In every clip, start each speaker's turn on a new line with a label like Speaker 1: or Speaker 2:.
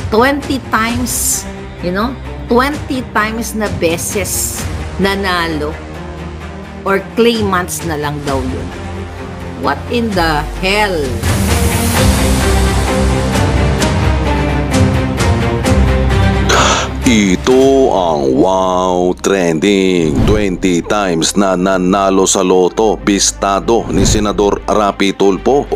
Speaker 1: 20 times, 20 times na beses nanalo or claimants na lang daw yun. What in the hell?
Speaker 2: Ito ang wow trending. 20 times na nanalo sa loto, bistado ni Senador Rapi Tulfo.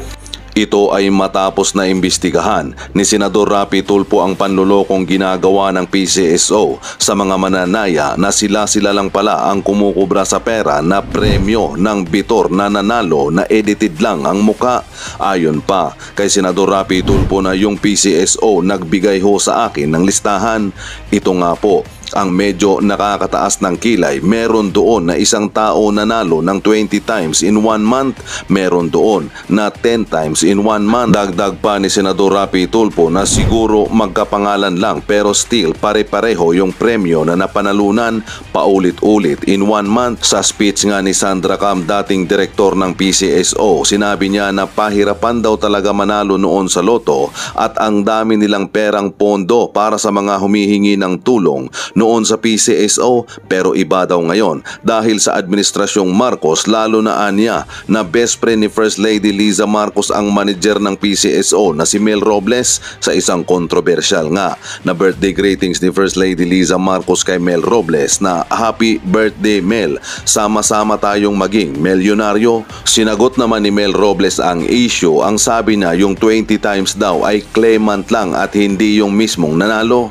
Speaker 2: Ito ay matapos na imbestigahan ni Senador Rapi Tulfo ang panlulokong ginagawa ng PCSO sa mga mananaya na sila lang pala ang kumukubra sa pera na premyo ng bitor na nanalo na edited lang ang muka. Ayon pa kay Senador Rapi Tulfo na yung PCSO nagbigay ho sa akin ng listahan. Ito nga po ang medyo nakakataas ng kilay. Meron doon na isang tao nanalo ng 20 times in 1 month. Meron doon na 10 times in 1 month. Dagdag pa ni Senador Rapi Tulfo na siguro magkapangalan lang pero still pare-pareho yung premyo na napanalunan paulit-ulit in 1 month. Sa speech nga ni Sandra Cam, dating direktor ng PCSO, sinabi niya na pahirapan daw talaga manalo noon sa loto at ang dami nilang perang pondo para sa mga humihingi ng tulong noon sa PCSO, pero iba daw ngayon dahil sa administrasyong Marcos, lalo na anya na best friend ni First Lady Liza Marcos ang manager ng PCSO na si Mel Robles sa isang kontrobersyal nga na birthday greetings ni First Lady Liza Marcos kay Mel Robles na happy birthday Mel, sama-sama tayong maging milyonaryo. Sinagot naman ni Mel Robles ang issue, ang sabi niya yung 20 times daw ay claimant lang at hindi yung mismong nanalo.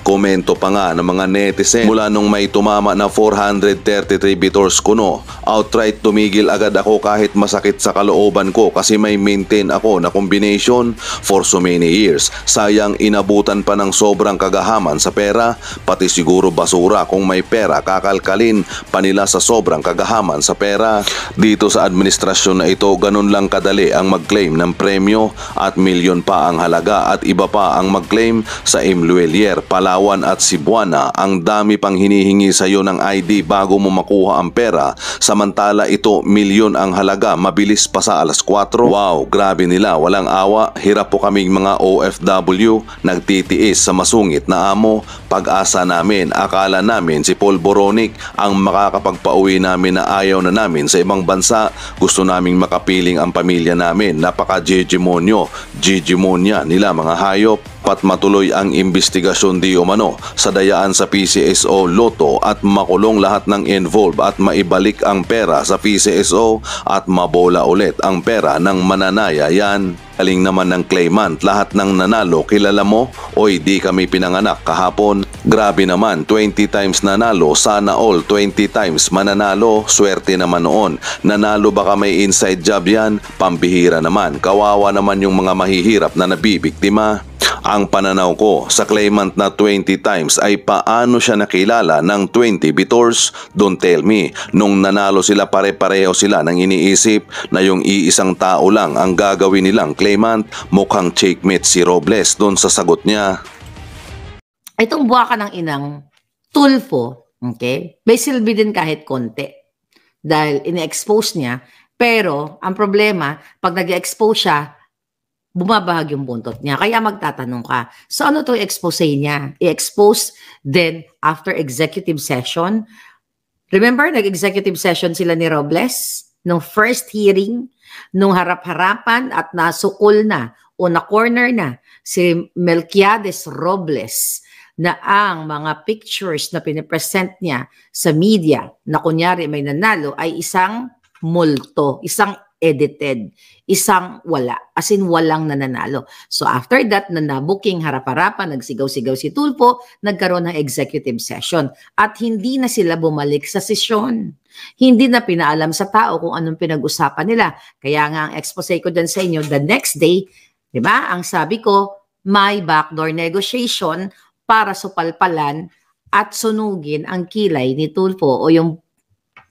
Speaker 2: Komento pa nga ng mga netizen mula nung may tumama na 433 bitors kuno. Outright tumigil agad ako kahit masakit sa kalooban ko kasi may maintain ako na combination for so many years. Sayang inabutan pa ng sobrang kagahaman sa pera, pati siguro basura kung may pera kakalkalin pa nila sa sobrang kagahaman sa pera. Dito sa administrasyon na ito, ganun lang kadali ang mag-claim ng premyo at milyon pa ang halaga at iba pa ang mag-claim sa Imluelier, Palawan at Cebuana. Ang dami pang hinihingi sa iyo ng ID bago mo makuha ang pera, samantala ito milyon ang halaga, mabilis pa sa alas 4. Wow, grabe nila, walang awa. Hirap po kaming mga OFW, nagtitiis sa masungit na amo. Pag-asa namin, akala namin si Paul Boronic ang makakapagpauwi namin na ayaw na namin sa ibang bansa. Gusto naming makapiling ang pamilya namin. Napaka-Gigimonya nila mga hayop. Pat matuloy ang investigasyon di umano sa dayaan sa PCSO Loto at makulong lahat ng involved at maibalik ang pera sa PCSO at mabola ulit ang pera ng mananaya yan. Galing naman ng claimant, lahat ng nanalo kilala mo o di kami pinanganak kahapon. Grabe naman, 20 times nanalo, sana all 20 times mananalo, swerte naman noon. Nanalo baka may inside job yan, pambihira naman, kawawa naman yung mga mahihirap na nabibiktima. Ang pananaw ko sa claimant na 20 times ay paano siya nakilala ng 20 bitors? Don't tell me, nung nanalo sila pare-pareho sila nang iniisip na yung iisang tao lang ang gagawin nilang claimant. Mukhang checkmate si Robles doon sa sagot niya.
Speaker 1: Itong buwaka ng inang Tulfo, okay, may silbi din kahit konti dahil ine-expose niya, pero ang problema, pag nag-expose siya, bumabahag yung buntot niya. Kaya magtatanong ka, so ano to expose niya? I-expose then after executive session. Remember, nag-executive session sila ni Robles nung first hearing, nung harap-harapan at nasukol na o na-corner na si Melquiades Robles na ang mga pictures na pinipresent niya sa media na kunyari may nanalo ay isang multo, isang edited, isang wala, as in walang nananalo. So after that, na nabuking harap-harapan, nagsigaw-sigaw si Tulfo, nagkaroon ng executive session at hindi na sila bumalik sa sesyon. Hindi na pinaalam sa tao kung anong pinag-usapan nila. Kaya nga ang expose ko dyan sa inyo, the next day, di ba, ang sabi ko, may backdoor negotiation para supalpalan at sunugin ang kilay ni Tulfo o yung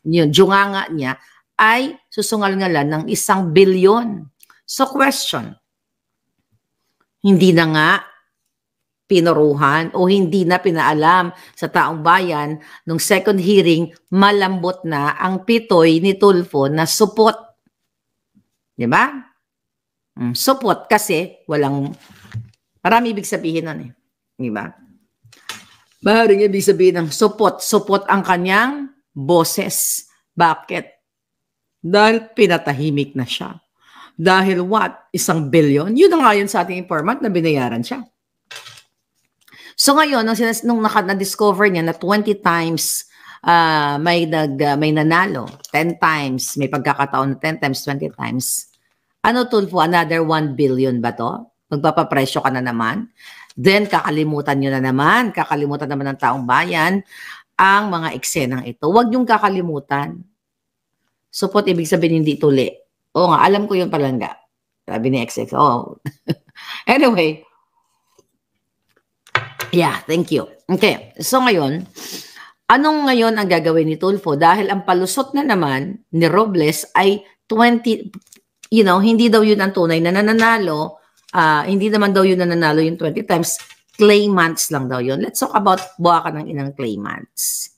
Speaker 1: junganga niya ay susungal-ngalan ng 1 bilyon. So question, hindi na nga pinuruhan o hindi na pinaalam sa taong bayan nung second hearing, malambot na ang pitoy ni Tulfo na supot. Di ba? Supot kasi walang Marami ibig sabihin nun eh. Di ba? Maaaring ibig sabihin ng supot. Supot ang kanyang boses. Bakit? Dahil pinatahimik na siya. Dahil what? 1 billion? Yun na nga yun sa ating informant na binayaran siya. So ngayon, nung na-discover niya na 20 times may nanalo, 10 times, may pagkakataon na 10 times, 20 times, ano Tulfo? Another 1 billion ba to? Magpapapresyo ka na naman? Then, kakalimutan naman ng taong bayan ang mga eksenang ito. Huwag niyong kakalimutan. Supot, ibig sabihin hindi tuli. Oo nga, alam ko yung palangga. Sabi ni XX. Oh. Anyway. Yeah, thank you. Okay, so ngayon, anong ngayon ang gagawin ni Tulfo? Dahil ang palusot na naman ni Robles ay 20, hindi daw yun ang tunay na nananalo. Hindi naman daw yun nananalo yung 20 times. Claimants lang daw yun. Let's talk about buwakan ng inang claimants.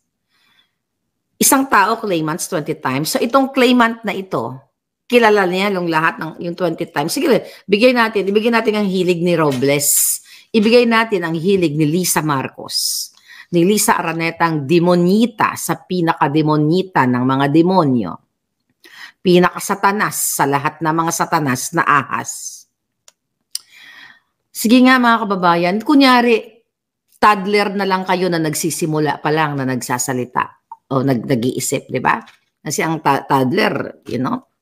Speaker 1: Isang tao claimants 20 times. So itong claimant na ito, kilala niya yung lahat ng yung 20 times. Sige, ibigay natin ang hilig ni Robles. Ibigay natin ang hilig ni Lisa Marcos. Ni Lisa Araneta, ang demonita sa pinaka-demonita ng mga demonyo. Pinaka-satanas sa lahat ng mga satanas na ahas. Sige nga mga kababayan, kunyari, toddler na lang kayo na nagsisimula pa lang na nagsasalita o nag-iisip, di ba? Kasi ang toddler,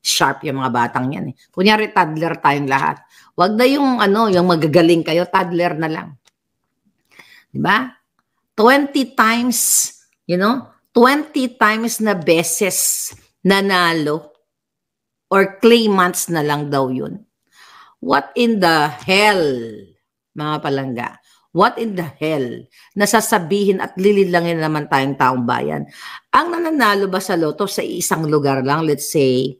Speaker 1: sharp yung mga batang yan. Kunyari, toddler tayong lahat. Huwag na yung magagaling kayo, toddler na lang. Di ba? 20 times, 20 times na beses nanalo or claimants na lang daw yun. What in the hell, mga palangga? What in the hell? Nasasabihin at lililangin naman tayong taong bayan. Ang nananalo ba sa loto sa isang lugar lang? Let's say,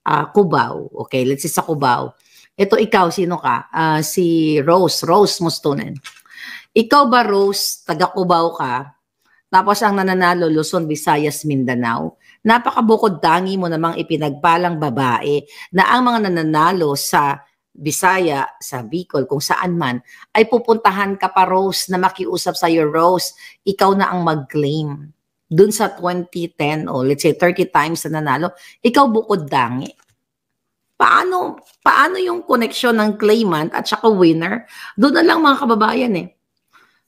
Speaker 1: Cubao. Okay, let's say sa Cubao. Ito ikaw, sino ka? Si Rose Mustunen. Ikaw ba, Rose, taga Cubao ka? Tapos ang nananalo, Luzon, Visayas, Mindanao. Napakabukod tangi mo namang ipinagpalang babae na ang mga nananalo sa Bisaya, sa Bicol, kung saan man, ay pupuntahan ka pa, Rose, na makiusap sa iyo, Rose, ikaw na ang mag-claim. Dun sa 2010 o let's say 30 times na nanalo, ikaw bukod dangi. Paano yung connection ng claimant at saka winner? Doon na lang mga kababayan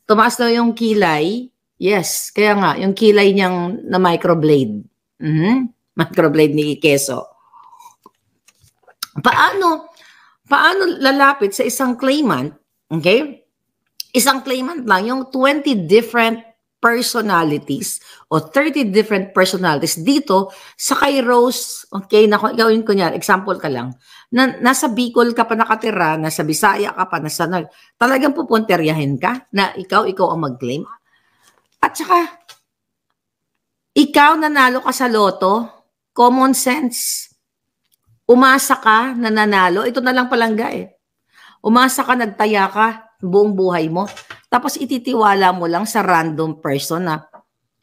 Speaker 1: Tumaas na yung kilay. Yes, kaya nga, yung kilay niyang na microblade. Microblade ni Keso. Paano lalapit sa isang claimant? Okay? Isang claimant lang, yung 20 different personalities o 30 different personalities dito sa kay Rose. Okay, gawin ko niya, example ka lang. Nasa Bicol ka pa nakatira, nasa Bisaya ka pa, talagang pupunteryahin ka na ikaw ang mag-claim. At saka, ikaw nanalo ka sa loto, common sense. Umasa ka na nanalo, ito na lang palangga Umasa ka, nagtaya ka buong buhay mo. Tapos ititiwala mo lang sa random person na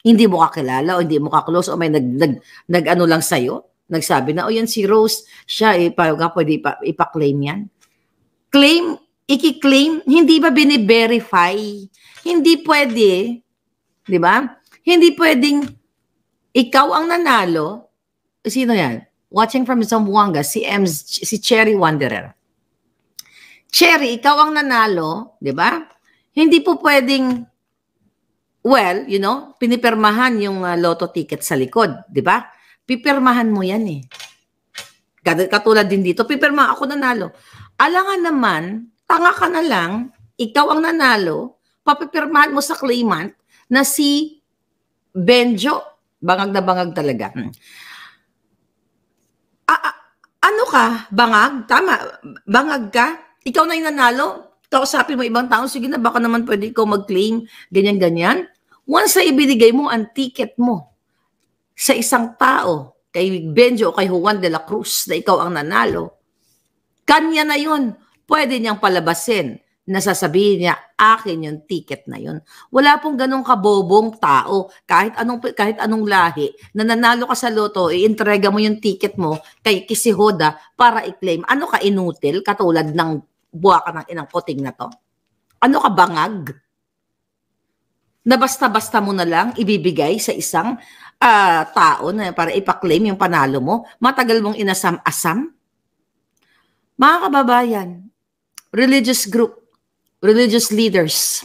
Speaker 1: hindi mo kakilala o hindi mo kaklose o may nag-ano lang sa'yo. Nagsabi na, yan si Rose, siya pwede ipa-claim yan. Iki-claim, hindi ba bine-verify? Hindi pwede, di ba? Hindi pwedeng ikaw ang nanalo. Sino yan? Watching from Zamboanga, si Cherry Wanderer. Cherry, ikaw ang nanalo, di ba? Hindi po pwedeng, pinipirmahan yung lotto ticket sa likod, di ba? Pipirmahan mo yan Katulad din dito, pipirma ako nanalo. Alangan naman, tanga ka na lang, ikaw ang nanalo, papipirmahan mo sa claimant na si Benjo. Bangag na bangag talaga. Ano ka? Bangag? Tama. Bangag ka? Ikaw na yung nanalo? Kausapin mo ibang tao, sige na, baka naman pwede ikaw mag-claim, ganyan-ganyan. Once na ibinigay mo ang ticket mo sa isang tao, kay Benjo o kay Juan de la Cruz, na ikaw ang nanalo, kanya na yun. Pwede niyang palabasin na sasabihin niya, akin yung ticket na yun. Wala pong ganong kabobong tao, kahit anong lahi, na nanalo ka sa loto, i-entrega mo yung ticket mo kay Kisihoda para i-claim. Ano ka, inutil, katulad ng buwakan ng inang puting na to? Ano ka, bangag? Na basta-basta mo na lang ibibigay sa isang tao na para ipaklaim yung panalo mo, matagal mong inasam-asam? Mga kababayan, religious group, religious leaders,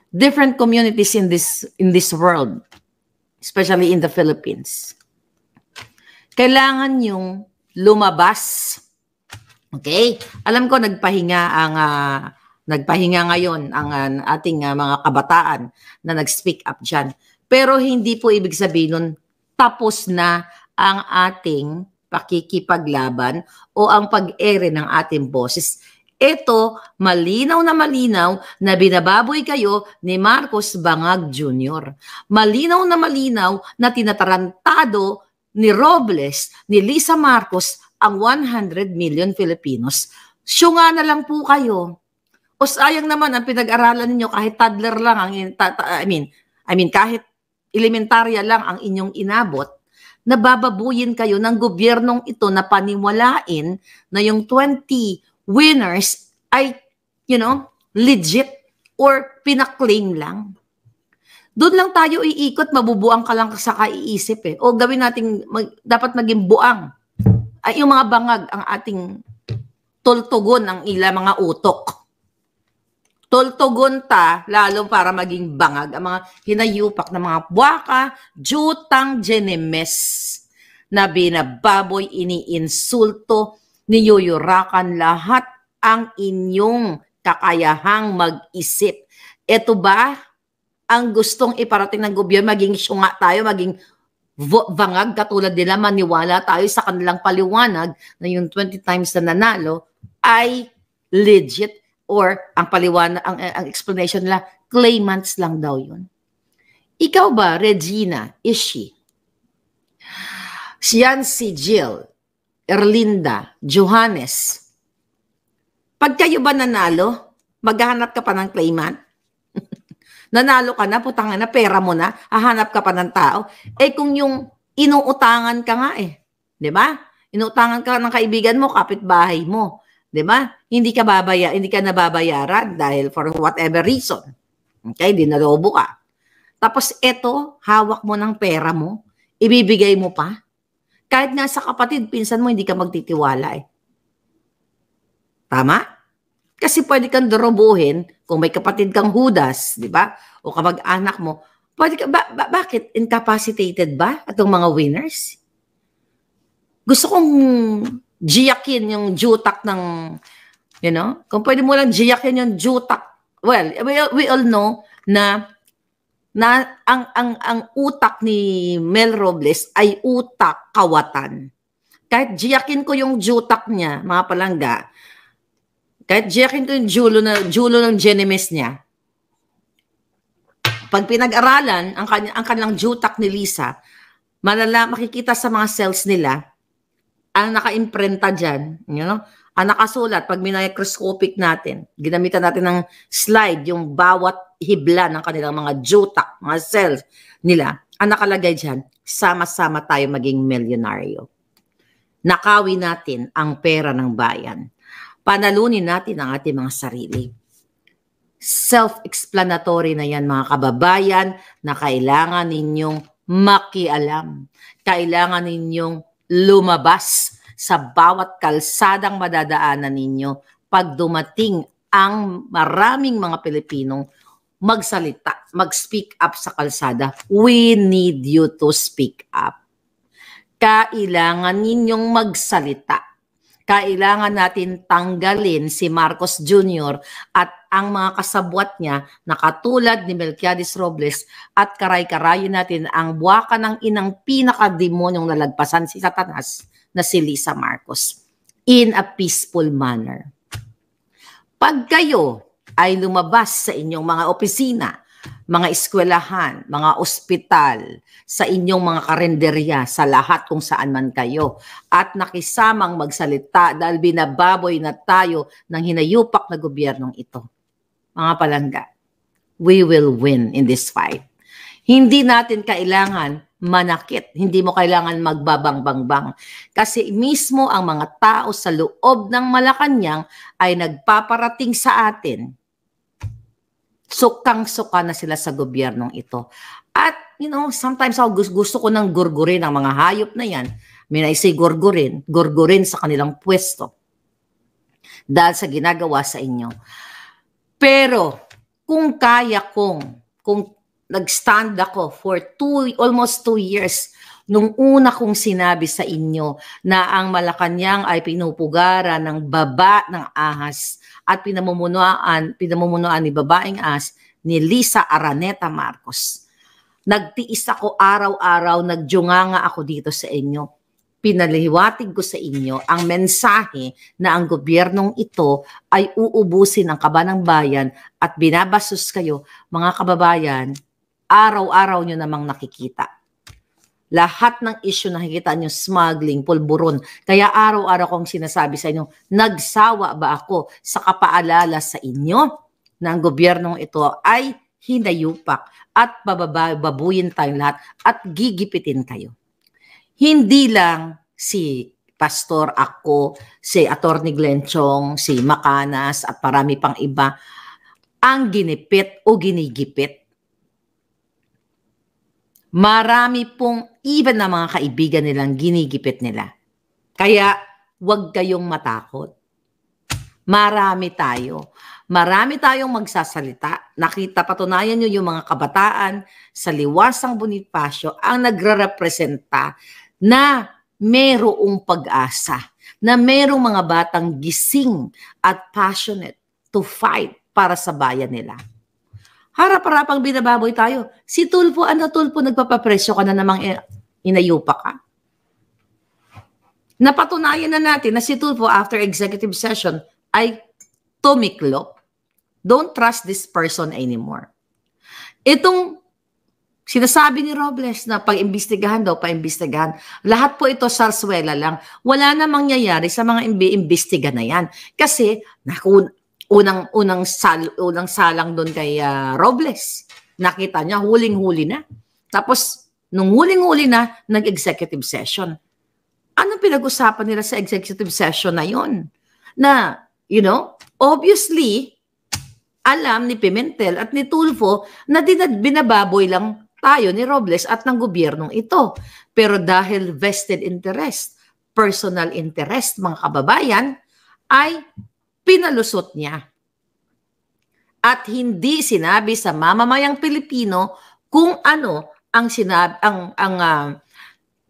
Speaker 1: different communities in this world, especially in the Philippines, kailangan yung lumabas. Okay? Alam ko nagpahinga ngayon ang ating mga kabataan na nag-speak up dyan. Pero hindi po ibig sabihin nun tapos na ang ating pakikipaglaban o ang pag-ere ng ating boses. Ito, malinaw na binababoy kayo ni Marcos Bangag Jr. Malinaw na tinatarantado ni Robles, ni Lisa Marcos, ang 100 million Filipinos. Syunga na lang po kayo. O sayang naman ang pinag-aralan ninyo kahit toddler lang ang I mean kahit elementarya lang ang inyong inabot, nabababuyin kayo ng gobyernong ito na paniwalain na yung 20 winners ay, legit or pinaklaim lang. Doon lang tayo iikot, mabubuang ka lang sa kaiisip eh. O gawin natin, dapat maging buang. Ay, yung mga bangag ang ating tultugon ng ilang mga utok. Tultugon ta, lalo para maging bangag, ang mga hinayupak na mga buwaka, jutang jenemes na binababoy, iniinsulto, niyuyurakan lahat ang inyong kakayahang mag-isip. Ito ba ang gustong iparating ng gobyerno? Maging syunga tayo, maging bangag, katulad nila, maniwala tayo sa kanilang paliwanag na yung 20 times na nanalo ay legit. Or ang paliwanag, ang explanation nila, claimants lang daw yun. Ikaw ba, Regina, Ishi, Siyan, si Jill, Erlinda, Johannes, pag kayo ba nanalo, maghahanap ka pa ng claimant? Nanalo ka na, putangan na, pera mo na, hahanap ka pa ng tao. Eh kung yung inuutangan ka nga di ba? Inuutangan ka ng kaibigan mo, kapitbahay mo. Diba? Hindi ka nababayaran dahil for whatever reason. Okay? Dinalobo ka. Tapos eto, hawak mo ng pera mo, ibibigay mo pa. Kahit nga sa kapatid, pinsan mo, hindi ka magtitiwala Tama? Kasi pwede kang dorobuhin kung may kapatid kang Judas, di ba? O kamag-anak mo. Pwede ka, bakit? Incapacitated ba itong mga winners? Gusto kong giyakin yung jutak ng, kung pwede mo lang giyakin yung jutak. Well, we all know na ang utak ni Mel Robles ay utak kawatan. Kahit giyakin ko yung jutak niya, mga palangga, kahit giyakin ko yung julo ng genemes niya, pag pinag-aralan ang kanilang jutak ni Lisa, makikita sa mga cells nila, ang naka-imprenta dyan, ang nakasulat, pag minicroscopic natin, ginamitan natin ng slide, yung bawat hibla ng kanilang mga jutak, mga cells nila, ang nakalagay dyan, sama-sama tayo maging milyonaryo. Nakawi natin ang pera ng bayan. Panalunin natin ang ating mga sarili. Self-explanatory na yan, mga kababayan, na kailangan ninyong makialam. Kailangan ninyong lumabas sa bawat kalsadang madadaanan ninyo pag dumating ang maraming mga Pilipinong magsalita, mag-speak up sa kalsada. We need you to speak up. Kailangan ninyong magsalita. Kailangan natin tanggalin si Marcos Jr. at ang mga kasabwat niya na katulad ni Melquiades Robles at karay-karayin natin ang buwaka ng inang pinakademonyong nalagpasan si Satanas na si Lisa Marcos in a peaceful manner. Pag kayo ay lumabas sa inyong mga opisina, mga eskwelahan, mga ospital, sa inyong mga karenderya, sa lahat kung saan man kayo, at nakisamang magsalita dahil binababoy na tayo ng hinayupak na gobyernong ito. Mga palangga, we will win in this fight. Hindi natin kailangan manakit, hindi mo kailangan magbabang-bang-bang. Kasi mismo ang mga tao sa loob ng Malacanang ay nagpaparating sa atin Sukang-suka na sila sa gobyernong ito. At, sometimes ako gusto ko nang gurgurin ang mga hayop na yan. May naisay gurgurin sa kanilang pwesto. Dahil sa ginagawa sa inyo. Pero, kung kaya kung nag-stand ako for almost 2 years, nung una kong sinabi sa inyo na ang Malacanang ay pinupugaran ng baba ng ahas at pinamumunuan ni babaeng ahas ni Lisa Araneta Marcos. Nagtiis ako araw-araw, nagdyunganga ako dito sa inyo. Pinaliwatig ko sa inyo ang mensahe na ang gobyernong ito ay uubusin ang kaba ng bayan at binabasos kayo, mga kababayan, araw-araw nyo namang nakikita. Lahat ng issue na nakikita nyo, smuggling, pulburon. Kaya araw-araw kong sinasabi sa inyo, nagsawa ba ako sa kapaalala sa inyo na ang gobyernong ito ay hinayupak at babuyin tayong lahat at gigipitin kayo. Hindi lang si Pastor, ako, si Atty. Glenn Chong, si Macanas at marami pang iba ang ginipit o ginigipit. Marami pong even na mga kaibigan nilang ginigipit nila. Kaya huwag kayong matakot. Marami tayo. Marami tayong magsasalita. Patunayan nyo yung mga kabataan sa Liwasang Bonifacio ang nagre-representa na merong pag-asa, na merong mga batang gising at passionate to fight para sa bayan nila. Harap-harapang binababoy tayo. Si Tulfo, Tulfo, nagpapapresyo ka na namang inayupa ka. Napatunayan na natin na si Tulfo after executive session ay tumiklop. Don't trust this person anymore. Itong sinasabi ni Robles na pag-imbestigahan daw, paimbestigahan. Lahat po ito sarswela lang. Wala na mangyayari sa mga imbestiga na yan. Kasi, unang salang doon kay Robles. Nakita niya, huling-huli na. Tapos, nung huling-huli na, nag-executive session. Anong pinag-usapan nila sa executive session na yon? Na, obviously, alam ni Pimentel at ni Tulfo na binababoy lang tayo ni Robles at ng gobyernong ito. Pero dahil vested interest, personal interest, mga kababayan, ay pinalusot niya. At hindi sinabi sa mamamayang Pilipino kung ano ang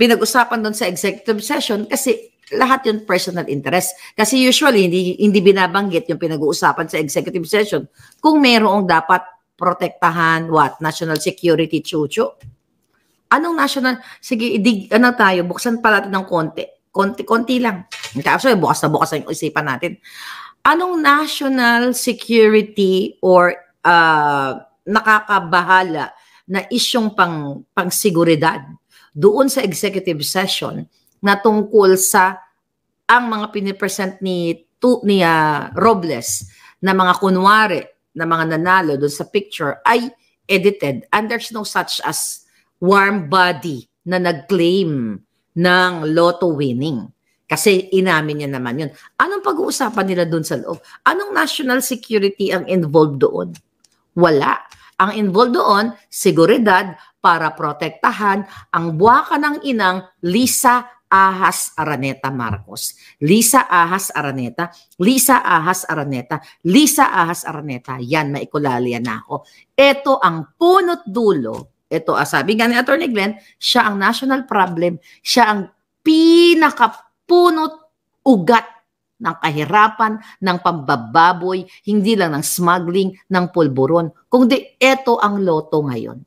Speaker 1: pinag-usapan doon sa executive session kasi lahat yun personal interest. Kasi usually hindi binabanggit yung pinag-uusapan sa executive session kung mayroong dapat protektahan, national security, chucho. Anong national, sige, buksan pa natin ng konti lang. Kasi bukas na yung isipan natin. Anong national security or nakakabahala na isyong pang-seguridad doon sa executive session na tungkol sa ang mga pinipresent ni Robles na mga kunwari na mga nanalo doon sa picture ay edited and there's no such as warm body na nag-claim ng lotto winning. Kasi inamin niya naman yun. Anong pag-uusapan nila doon sa loob? Anong national security ang involved doon? Wala. Ang involved doon, seguridad para protektahan ang buwaka ng inang Lisa Ahas Araneta Marcos. Lisa Ahas Araneta, Lisa Ahas Araneta, Lisa Ahas Araneta. Yan, maikulalian na ako. Ito ang punot dulo. Ito, sabi nga ni Atty. Glenn, siya ang national problem. Siya ang pinakapunot ugat ng kahirapan, ng pambababoy, hindi lang ng smuggling, ng pulburon. Kundi ito ang loto ngayon.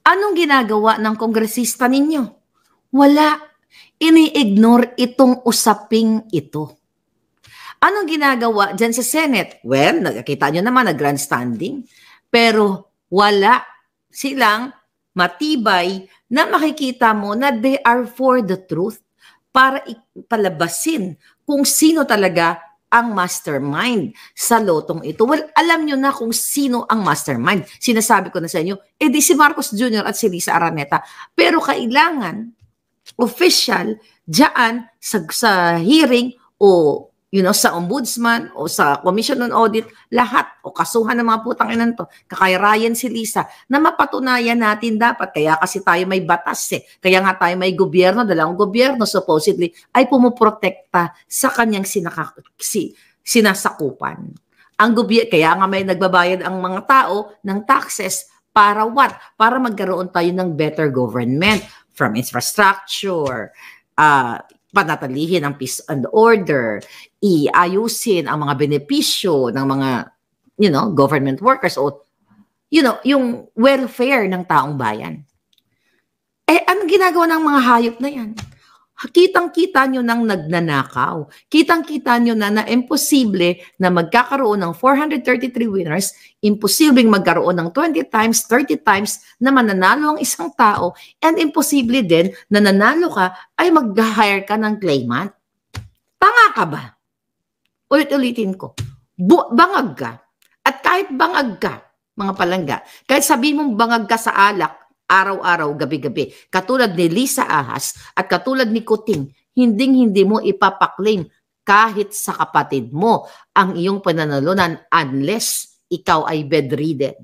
Speaker 1: Anong ginagawa ng kongresista ninyo? Wala. Ini-ignore itong usaping ito. Anong ginagawa dyan sa Senate? Well, nakikita nyo naman, nag-grandstanding. Pero wala silang matibay na makikita mo na they are for the truth para ipalabasin kung sino talaga ang mastermind sa lotong ito. Well, alam nyo na kung sino ang mastermind. Sinasabi ko na sa inyo, di si Marcos Jr. at si Lisa Araneta. Pero kailangan, official, dyan sa hearing o sa ombudsman o sa Commission on Audit, lahat, o kasuhan ng mga putang inan to, kakayrayan si Lisa, na mapatunayan natin dapat, kaya kasi tayo may batas kaya nga tayo may gobyerno, dalawang gobyerno supposedly, ay pumuprotekta sa kanyang sinasakupan. Ang kaya nga may nagbabayad ang mga tao ng taxes para what? Para magkaroon tayo ng better government, from infrastructure, panatilihin ang peace and order, iayusin ang mga benepisyo ng mga, government workers o, yung welfare ng taong bayan. Anong ginagawa ng mga hayop na yan? Kitang-kita nyo nang nagnanakaw. Kitang-kita nyo na imposible na magkakaroon ng 433 winners, imposibleng magkaroon ng 20 times, 30 times na mananalo ang isang tao, and imposible din na nanalo ka ay mag-hire ka ng claimant. Tanga ka ba? Ulit-ulitin ko. Bangag ka. At kahit bangag ka, mga palangga, kahit sabi mong bangag ka sa alak, araw-araw, gabi-gabi, katulad ni Lisa Ahas at katulad ni Kuting, hinding-hindi mo ipapaklaim kahit sa kapatid mo ang iyong pananalunan unless ikaw ay bedridden.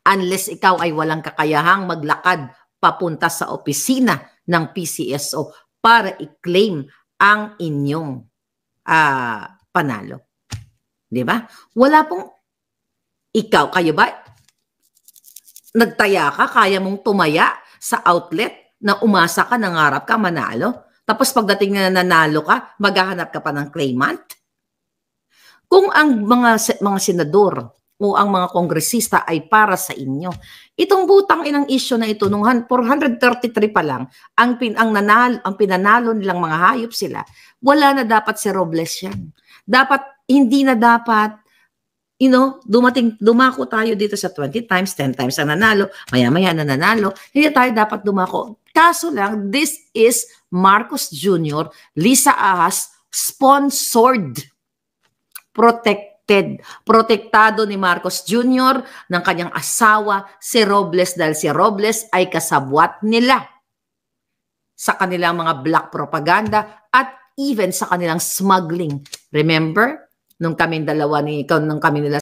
Speaker 1: Unless ikaw ay walang kakayahang maglakad papunta sa opisina ng PCSO para i-claim ang inyong panalo. Diba? Wala pong kayo ba? Nagtaya ka, kaya mong tumaya sa outlet na umasa ka, nangarap ka, manalo. Tapos pagdating na nanalo ka, maghahanap ka pa ng claimant. Kung ang mga senador o ang mga kongresista ay para sa inyo, itong butang inang issue na ito, nung 433 pa lang, ang pinanalo nilang mga hayop sila, wala na dapat si Robles yan. Hindi na dapat dumako tayo dito sa 20 times, 10 times ang nanalo, maya-maya na nanalo, hindi tayo dapat dumako. Kaso lang, this is Marcos Jr., Lisa Ahas, sponsored, protektado ni Marcos Jr. ng kanyang asawa, si Robles, dahil si Robles ay kasabwat nila sa kanilang mga black propaganda at even sa kanilang smuggling. Remember? Nung kami nila